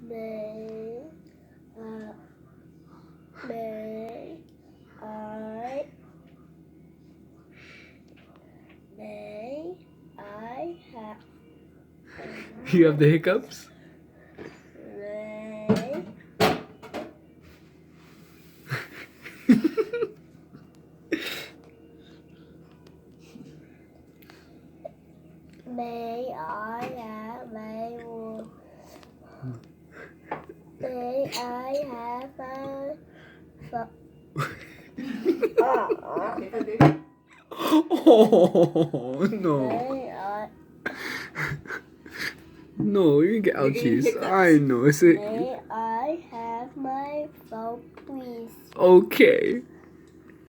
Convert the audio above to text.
May I have You have the hiccups? May I have Oh no. May I No, you get You're getting ouchies. hiccups. I know. It's a, May I have my phone, please? okay.